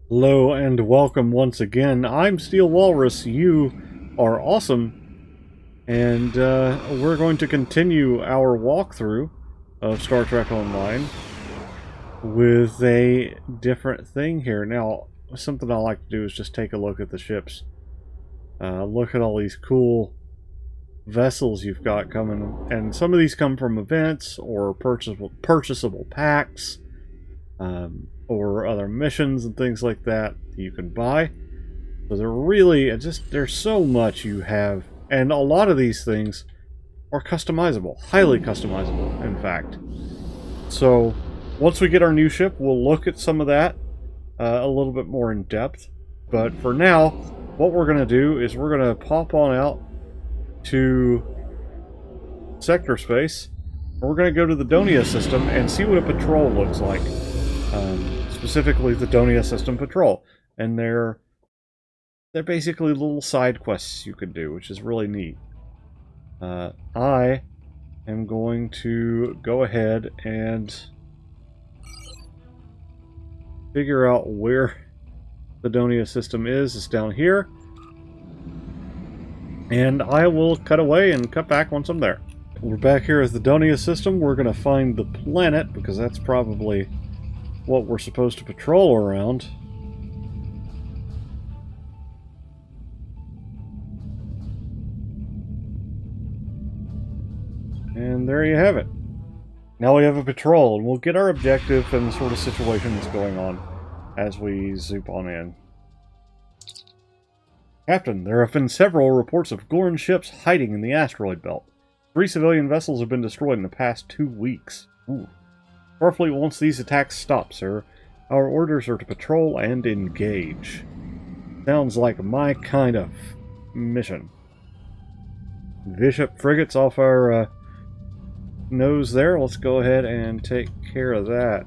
Hello and welcome once again. I'm Steel Walrus. You are awesome. And we're going to continue our walkthrough of Star Trek Online with a different thing here. Now, something I like to do is just take a look at the ships. Look at all these cool vessels you've got coming. And some of these come from events or purchasable packs. Or other missions and things like that you can buy. So they're really there's so much you have, and a lot of these things are customizable, highly customizable, in fact. So once we get our new ship, we'll look at some of that a little bit more in depth. But for now, what we're going to do is we're going to pop on out to sector space. We're going to go to the Donia system and see what a patrol looks like. Specifically the Donia system patrol, and they're basically little side quests you can do, which is really neat. I am going to go ahead and figure out where the Donia system is. It's down here, and I will cut away and cut back once I'm there. We're back here as the Donia system. We're going to find the planet, because that's probably what we're supposed to patrol around. And there you have it. Now we have a patrol, and we'll get our objective and the sort of situation that's going on as we zoom on in. Captain, there have been several reports of Gorn ships hiding in the asteroid belt. 3 civilian vessels have been destroyed in the past 2 weeks. Ooh. Starfleet wants these attacks stopped, sir. Our orders are to patrol and engage. Sounds like my kind of mission. Bishop frigates off our nose there. Let's go ahead and take care of that.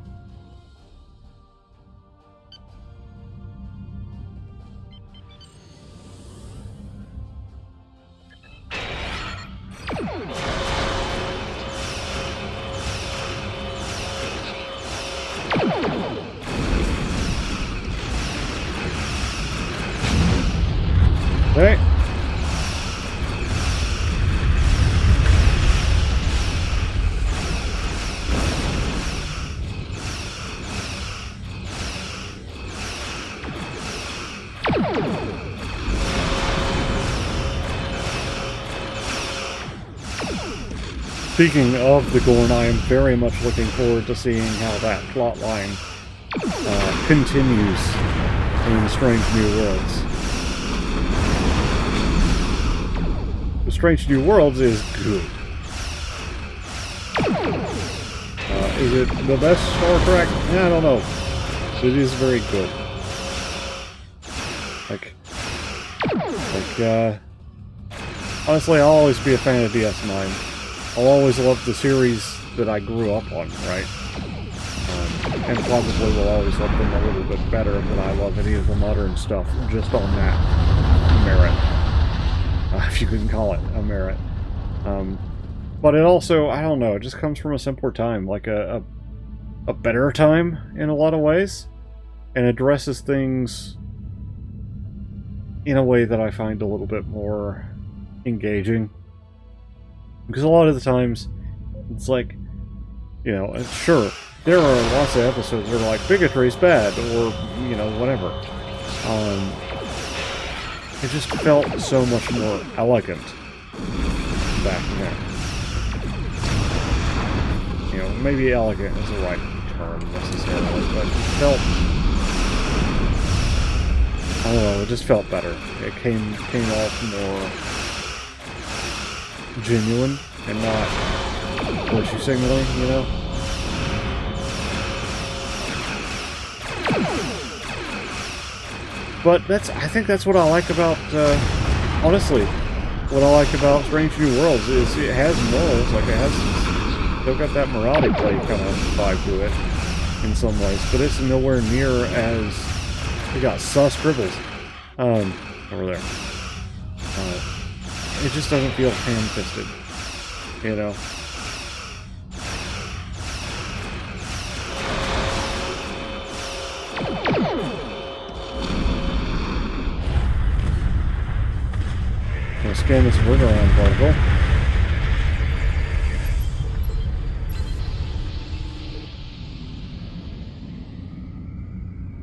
Okay. Speaking of the Gorn, I am very much looking forward to seeing how that plot line continues in Strange New Worlds. Strange New Worlds is good. Is it the best Star Trek? I don't know. It is very good. Honestly, I'll always be a fan of DS9. I'll always love the series that I grew up on, right? And probably will always love them a little bit better than I love any of the modern stuff, just on that merit. If you can call it a merit. But it also, I don't know, it just comes from a simpler time, like a better time in a lot of ways, and addresses things in a way that I find a little bit more engaging. Because a lot of the times, it's like, you know, sure, there are lots of episodes that are like, bigotry is bad, or, you know, whatever. It just felt so much more elegant back then. You know, maybe elegant is the right term necessarily, but it felt, I don't know, it just felt better. It came off more genuine and not virtue signaling, you know? But I think that's what I like about, honestly, what I like about Strange New Worlds is it has morals, like it has, still got that morality play kind of vibe to it in some ways, but it's nowhere near as, we got sus dribbles, over there. It just doesn't feel ham-fisted, you know? scan this Vergeron particle.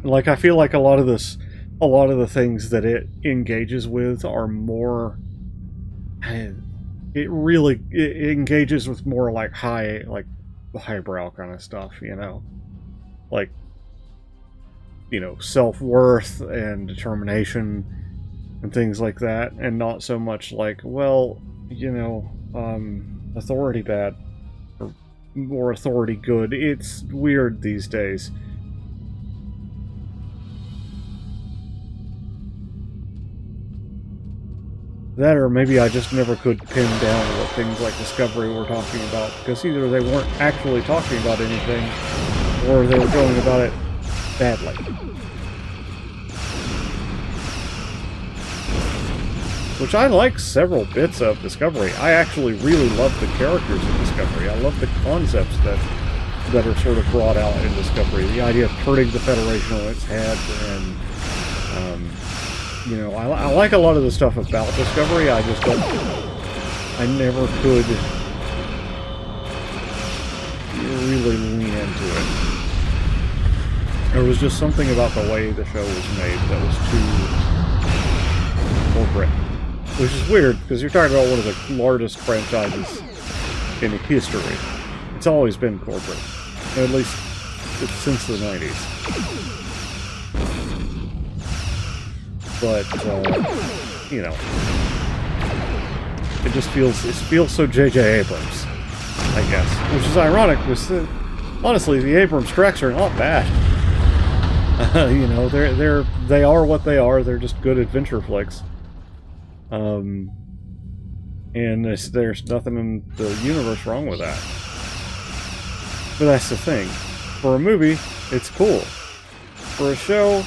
Like, I feel like a lot of the things that it engages with are more... It engages with more, like, highbrow kind of stuff, you know? Like, you know, self-worth and determination and things like that, and not so much like, well, you know, authority bad, or authority good. It's weird these days. That, or maybe I just never could pin down what things like Discovery were talking about, because either they weren't actually talking about anything, or they were going about it badly. Which I like several bits of Discovery. I actually really love the characters in Discovery. I love the concepts that are sort of brought out in Discovery. The idea of turning the Federation on its head, and you know, I like a lot of the stuff about Discovery. I just don't... I never could really lean into it. There was just something about the way the show was made that was too corporate. Which is weird, because you're talking about one of the largest franchises in history. It's always been corporate. At least since the 90s. But, you know, it just feels so J.J. Abrams, I guess. Which is ironic, because, honestly, the Abrams tracks are not bad. You know, they are what they are. They're just good adventure flicks. And there's nothing in the universe wrong with that. But that's the thing. For a movie, it's cool. For a show,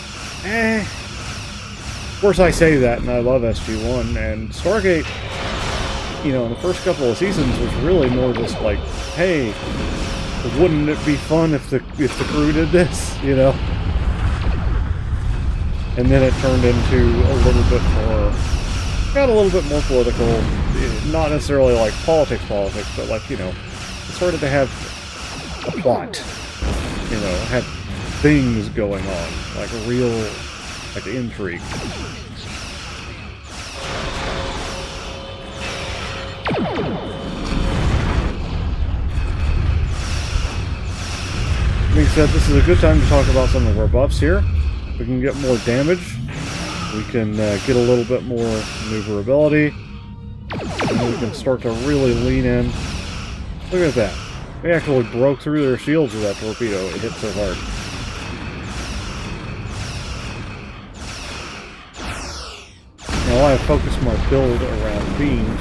Of course, I say that, and I love SG-1, and Stargate, you know, in the first couple of seasons was really more just like, hey, wouldn't it be fun if the crew did this, you know? And then it turned into a little bit more, got a little bit more political, not necessarily like politics, but like, you know, it started to have a plot, you know, had things going on, like a real, like intrigue. Being said, this is a good time to talk about some of our buffs here. We can get more damage, we can get a little bit more maneuverability, and we can start to really lean in. Look at that. We actually broke through their shields with that torpedo. It hit so hard. Now I have focused my build around beams.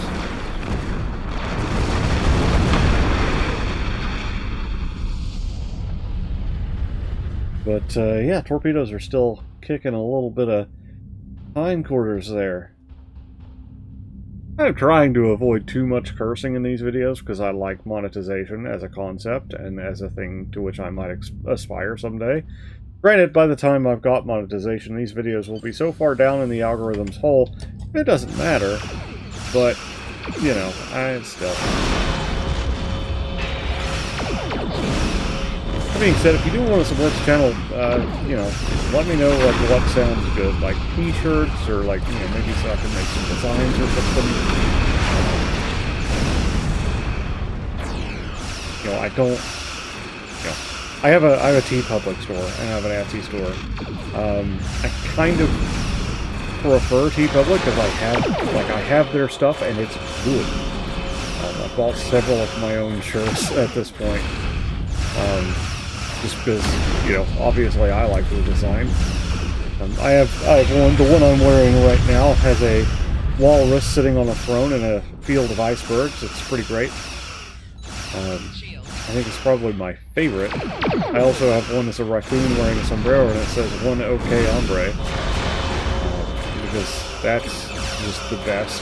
But, yeah, torpedoes are still kicking a little bit of hindquarters there. I'm trying to avoid too much cursing in these videos because I like monetization as a concept and as a thing to which I might aspire someday. Granted, by the time I've got monetization, these videos will be so far down in the algorithm's hole, it doesn't matter. But, you know, still... That being said, if you do want to support the channel, you know, let me know, like, what sounds good, like t-shirts, or, like, you know, maybe so I can make some designs or something. You know, I don't, you know, I have a TeePublic store, and I have an Etsy store. I kind of prefer TeePublic, because I have their stuff, and it's good. I've bought several of my own shirts at this point. Just because, you know, obviously I like the design. I have one. The one I'm wearing right now has a walrus sitting on a throne in a field of icebergs. It's pretty great. I think it's probably my favorite. I also have one that's a raccoon wearing a sombrero and it says "One OK Hombre," because that's just the best.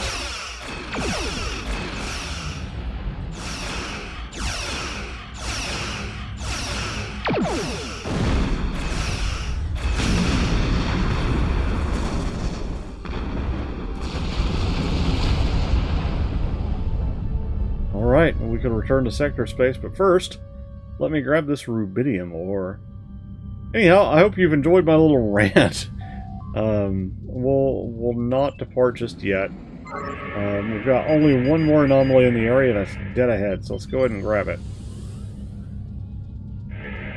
can return to sector space, but first, let me grab this rubidium ore. Anyhow, I hope you've enjoyed my little rant. We'll not depart just yet. We've got only one more anomaly in the area, and it's dead ahead, so let's go ahead and grab it.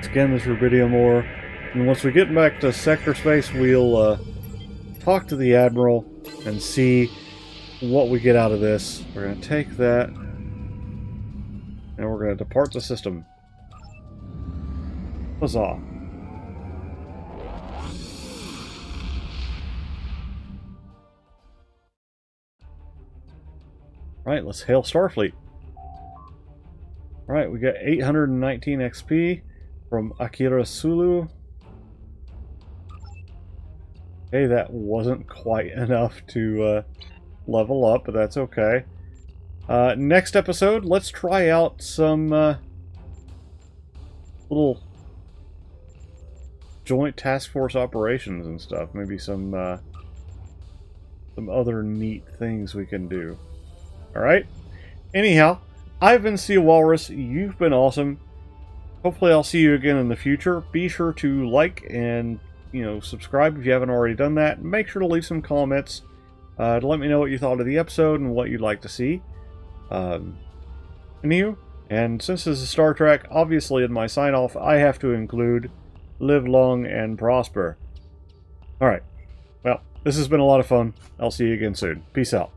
Scan this rubidium ore, and once we get back to sector space, we'll talk to the Admiral and see what we get out of this. We're going to take that, and we're going to depart the system. Huzzah. Right, let's hail Starfleet. Right, we got 819 XP from Akira Sulu. Okay, that wasn't quite enough to level up, but that's okay. Next episode, let's try out some little joint task force operations and stuff. Maybe some other neat things we can do. Alright? Anyhow, I've been Steel Walrus. You've been awesome. Hopefully I'll see you again in the future. Be sure to like and, subscribe if you haven't already done that. Make sure to leave some comments to let me know what you thought of the episode and what you'd like to see. Anywho, and since this is Star Trek, obviously in my sign-off I have to include live long and prosper. Alright. Well, this has been a lot of fun. I'll see you again soon. Peace out.